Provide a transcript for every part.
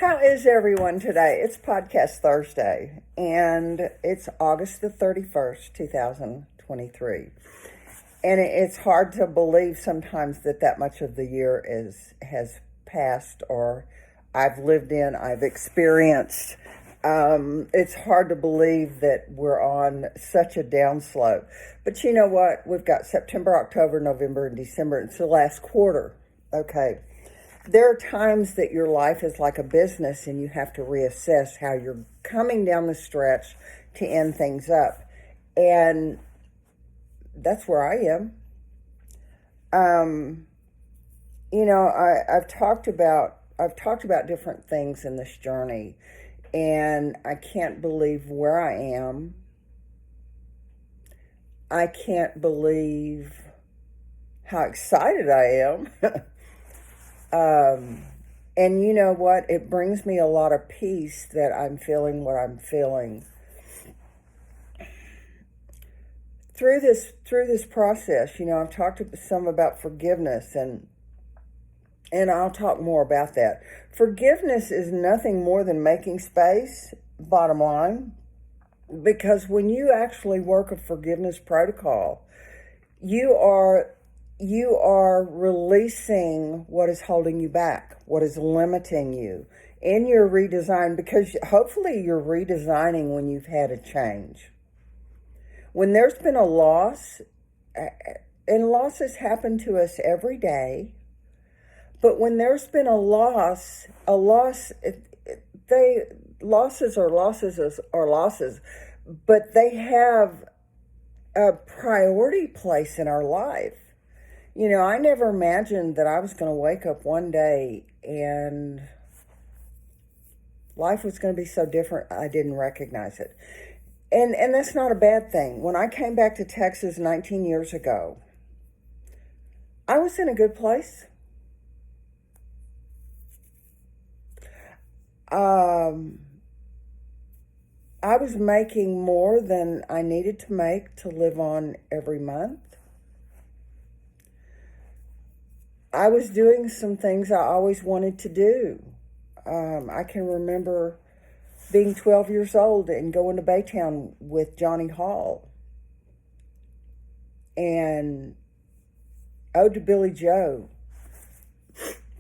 How is everyone today? It's Podcast Thursday, and it's August the 31st, 2023. And it's hard to believe sometimes that much of the year has passed, or I've experienced. It's hard to believe that we're on such a downslope. But you know what? We've got September, October, November, and December. It's the last quarter. Okay. There are times that your life is like a business and you have to reassess how you're coming down the stretch to end things up. And that's where I am. I've talked about different things in this journey, and I can't believe where I am. I can't believe how excited I am. And you know what? It brings me a lot of peace that I'm feeling what I'm feeling through this process. I've talked some about forgiveness, and I'll talk more about that. Forgiveness is nothing more than making space, bottom line, because when you actually work a forgiveness protocol, you are releasing what is holding you back, what is limiting you in your redesign, because hopefully you're redesigning when you've had a change. When there's been a loss, and losses happen to us every day, but when there's been a loss, losses are losses, but they have a priority place in our life. I never imagined that I was going to wake up one day and life was going to be so different I didn't recognize it. And that's not a bad thing. When I came back to Texas 19 years ago, I was in a good place. I was making more than I needed to make to live on every month. I was doing some things I always wanted to do. I can remember being 12 years old and going to Baytown with Johnny Hall and Ode to Billy Joe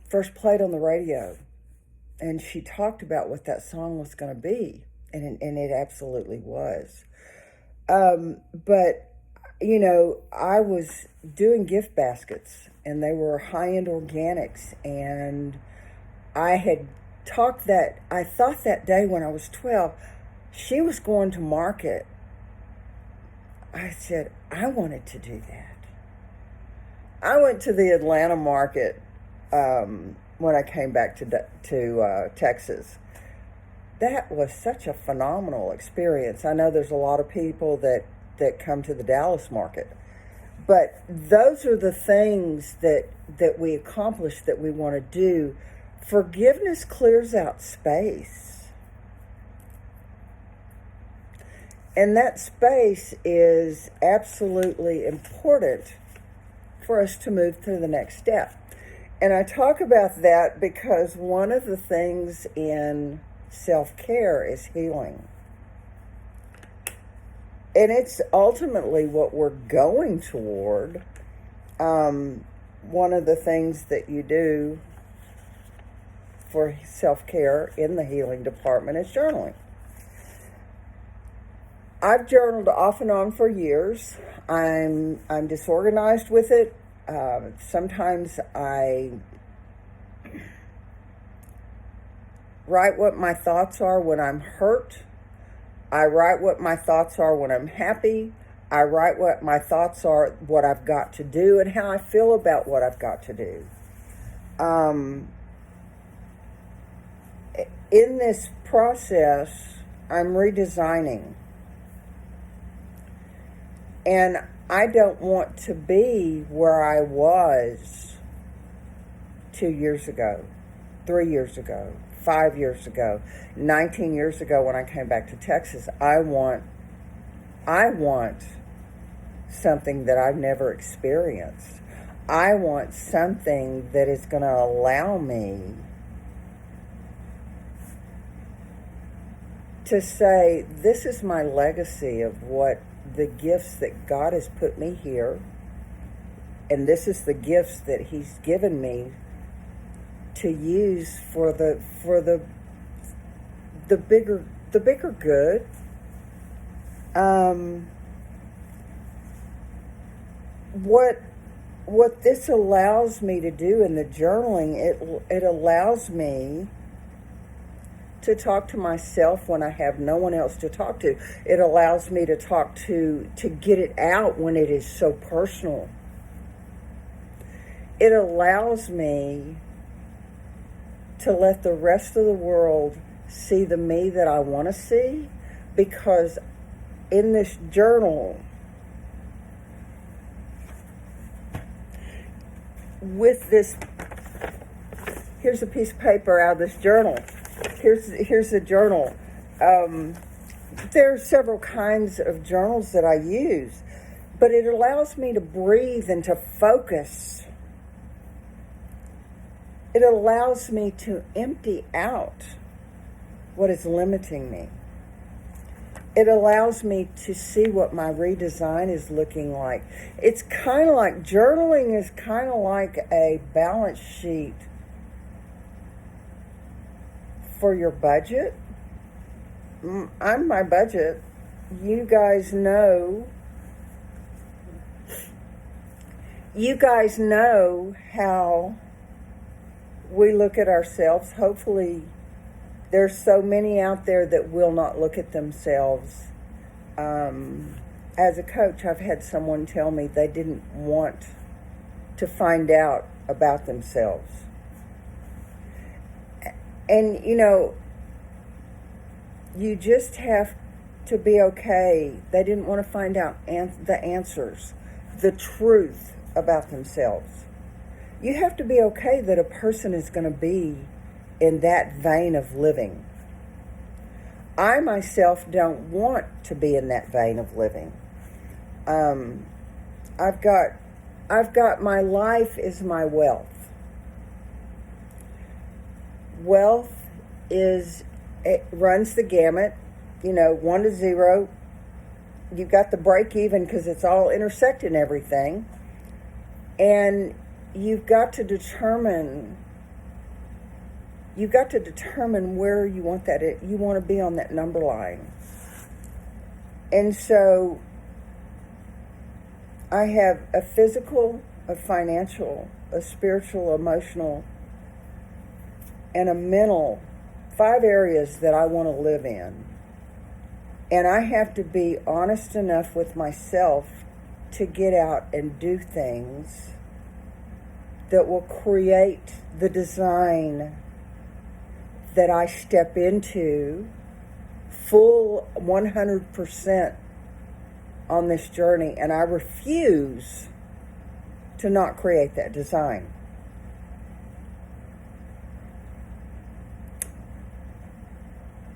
first played on the radio, and she talked about what that song was going to be, and it absolutely was. But I was doing gift baskets, and they were high-end organics, and I thought that day when I was 12, she was going to market. I said, I wanted to do that. I went to the Atlanta market when I came back to Texas. That was such a phenomenal experience. I know there's a lot of people that come to the Dallas market. But those are the things that we accomplish that we want to do. Forgiveness clears out space. And that space is absolutely important for us to move to the next step. And I talk about that because one of the things in self-care is healing. And it's ultimately what we're going toward. One of the things that you do for self-care in the healing department is journaling. I've journaled off and on for years. I'm disorganized with it. Sometimes I write what my thoughts are when I'm hurt. I write what my thoughts are when I'm happy. I write what my thoughts are, what I've got to do, and how I feel about what I've got to do. In this process, I'm redesigning. And I don't want to be where I was 2 years ago, 3 years ago, 5 years ago, 19 years ago when I came back to Texas. I want something that I've never experienced. I want something that is going to allow me to say, this is my legacy of what the gifts that God has put me here, and this is the gifts that He's given me to use for the bigger good. What this allows me to do in the journaling, it allows me to talk to myself when I have no one else to talk to. It allows me to get it out when it is so personal. It allows me to let the rest of the world see the me that I want to see, because in this journal, with this, here's a piece of paper out of this journal. Here's the journal. There are several kinds of journals that I use, but it allows me to breathe and to focus. It allows me to empty out what is limiting me. It allows me to see what my redesign is looking like. It's kind of like, journaling is kind of like a balance sheet for your budget. I'm my budget. You guys know how we look at ourselves. Hopefully, there's so many out there that will not look at themselves. As a coach, I've had someone tell me they didn't want to find out about themselves. And, you just have to be okay. They didn't want to find out the answers, the truth about themselves. You have to be okay that a person is going to be in that vein of living. I myself don't want to be in that vein of living. I've got my life is my wealth. Wealth it runs the gamut, 1 to 0. You've got the break even because it's all intersecting everything. And you've got to determine where you want that. You want to be on that number line. And so I have a physical, a financial, a spiritual, emotional, and a mental, 5 areas that I want to live in. And I have to be honest enough with myself to get out and do things that will create the design that I step into full 100% on this journey. And I refuse to not create that design.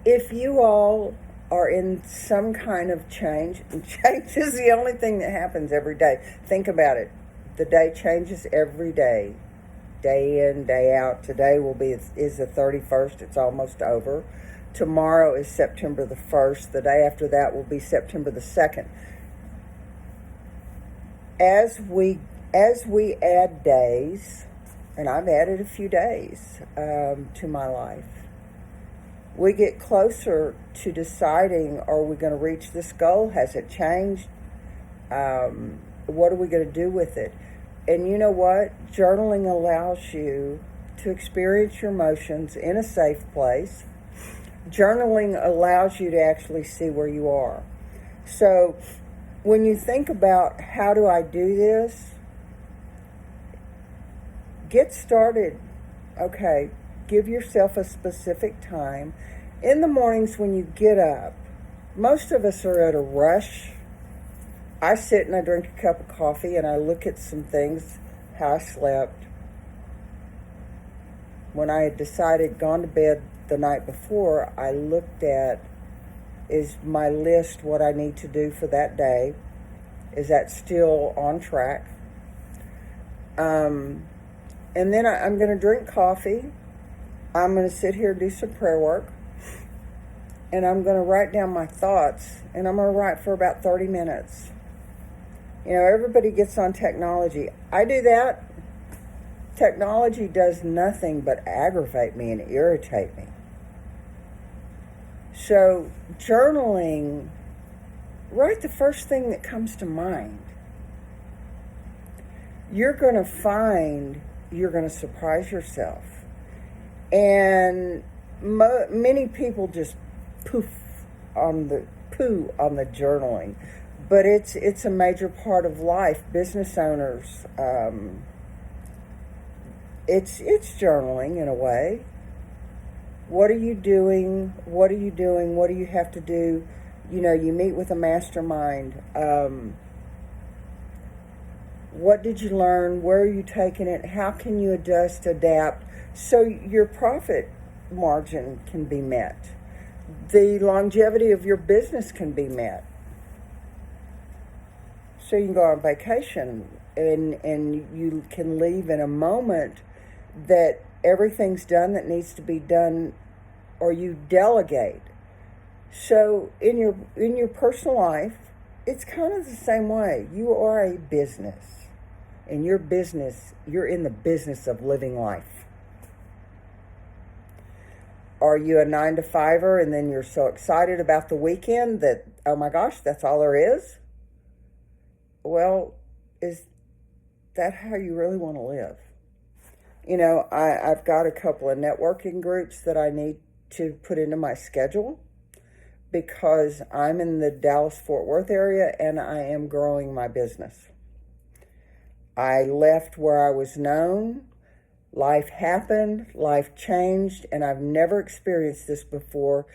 If you all are in some kind of change, and change is the only thing that happens every day. Think about it. The day changes every day. Day in, day out. Today is the 31st. It's almost over. Tomorrow is September the 1st. The day after that will be September the 2nd. As we add days, and I've added a few days to my life, we get closer to deciding, are we going to reach this goal? Has it changed? What are we going to do with it? And you know what? Journaling allows you to experience your emotions in a safe place. Journaling allows you to actually see where you are. So when you think about, how do I do this? Get started. Okay, give yourself a specific time. In the mornings when you get up, most of us are at a rush. I sit and I drink a cup of coffee and I look at some things, how I slept. When I had gone to bed the night before, I looked at, is my list what I need to do for that day? Is that still on track? And then I'm going to drink coffee. I'm going to sit here and do some prayer work. and I'm going to write down my thoughts, and I'm going to write for about 30 minutes. You know, everybody gets on technology. I do that. Technology does nothing but aggravate me and irritate me. So journaling, write the first thing that comes to mind. You're going to find you're going to surprise yourself. And many people just poo on the journaling, but it's a major part of life. Business owners, it's journaling in a way. What are you doing? What are you doing? What do you have to do? You know, you meet with a mastermind. What did you learn? Where are you taking it? How can you adjust, adapt, so your profit margin can be met? The longevity of your business can be met. So you can go on vacation and you can leave in a moment that everything's done that needs to be done, or you delegate. So in your personal life, it's kind of the same way. You are a business. In your business, you're in the business of living life. Are you a 9-to-5er and then you're so excited about the weekend that, oh my gosh, that's all there is? Well, is that how you really want to live? You know, I've got a couple of networking groups that I need to put into my schedule because I'm in the Dallas-Fort Worth area and I am growing my business. I left where I was known. Life happened, life changed, and I've never experienced this before.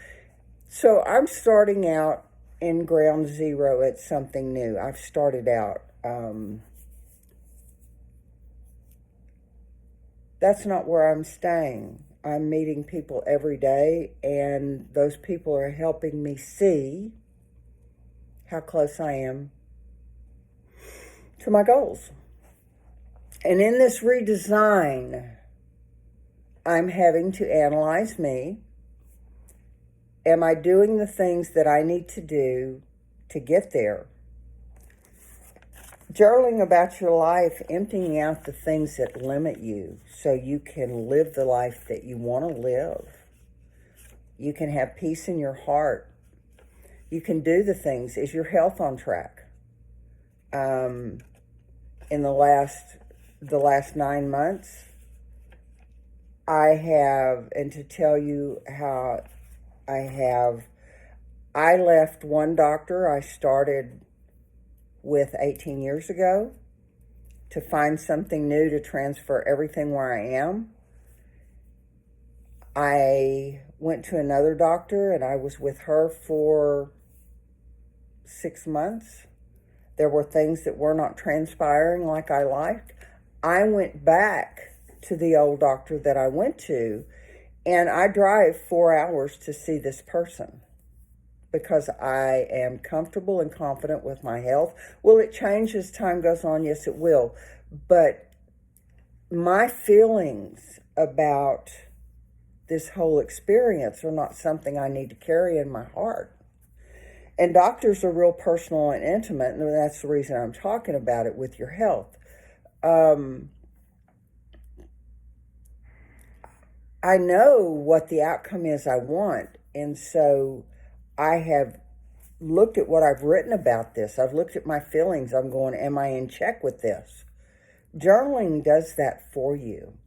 So I'm starting out in ground zero at something new. I've started out. That's not where I'm staying. I'm meeting people every day, and those people are helping me see how close I am to my goals. And in this redesign, I'm having to analyze me. Am I doing the things that I need to do to get there? Journaling about your life, emptying out the things that limit you so you can live the life that you want to live. You can have peace in your heart. You can do the things. Is your health on track? In the last 9 months, I have, and to tell you how I left one doctor I started with 18 years ago to find something new to transfer everything where I am. I went to another doctor and I was with her for 6 months. There were things that were not transpiring like I liked. I went back to the old doctor that I went to, and I drive 4 hours to see this person because I am comfortable and confident with my health. Will it change as time goes on? Yes, it will. But my feelings about this whole experience are not something I need to carry in my heart. And doctors are real personal and intimate, and that's the reason I'm talking about it with your health. I know what the outcome is I want, and so I have looked at what I've written about this. I've looked at my feelings. I'm going, am I in check with this? Journaling does that for you.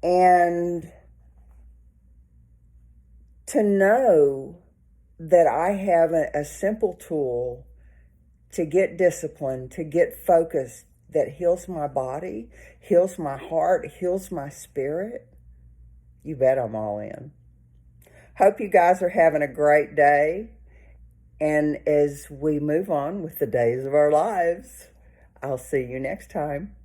And to know that I have a simple tool to get disciplined, to get focused, that heals my body, heals my heart, heals my spirit, you bet I'm all in. Hope you guys are having a great day. And as we move on with the days of our lives, I'll see you next time.